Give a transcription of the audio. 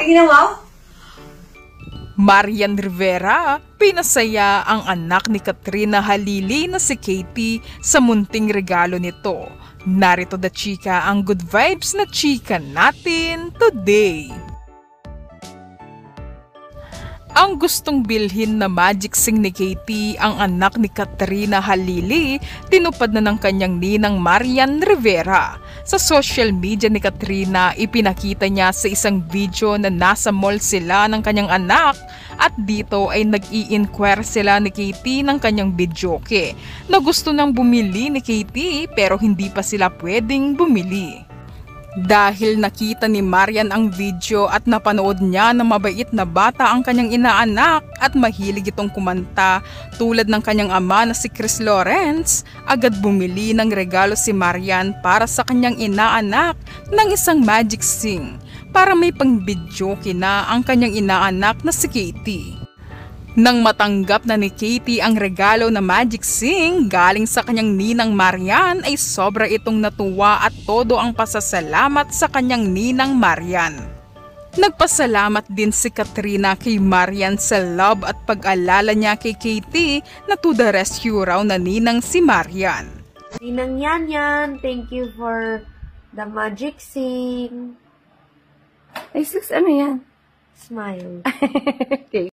ginawa? Marian Rivera, pinasaya ang anak ni Katrina Halili na si Katie sa munting regalo nito. Narito the chika ang good vibes na chika natin today. Ang gustong bilhin na magic sing ni Katie, ang anak ni Katrina Halili, tinupad na ng kanyang ninang Marian Rivera. Sa social media ni Katrina, ipinakita niya sa isang video na nasa mall sila ng kanyang anak at dito ay nag-i-inquire sila ni Katie ng kanyang videoke na gusto nang bumili ni Katie pero hindi pa sila pwedeng bumili. Dahil nakita ni Marian ang video at napanood niya na mabait na bata ang kanyang inaanak at mahilig itong kumanta tulad ng kanyang ama na si Chris Lawrence, agad bumili ng regalo si Marian para sa kanyang inaanak ng isang magic sing para may pang-videoke na ang kanyang inaanak na si Katie. Nang matanggap na ni Katie ang regalo na magic sing galing sa kanyang ninang Marian ay sobra itong natuwa at todo ang pasasalamat sa kanyang ninang Marian. Nagpasalamat din si Katrina kay Marian sa love at pag-alala niya kay Katie na to the rescue raw na ninang si Marian. Ninang Yan, thank you for the magic sing. Ay sus, ano yan? Smile. Okay.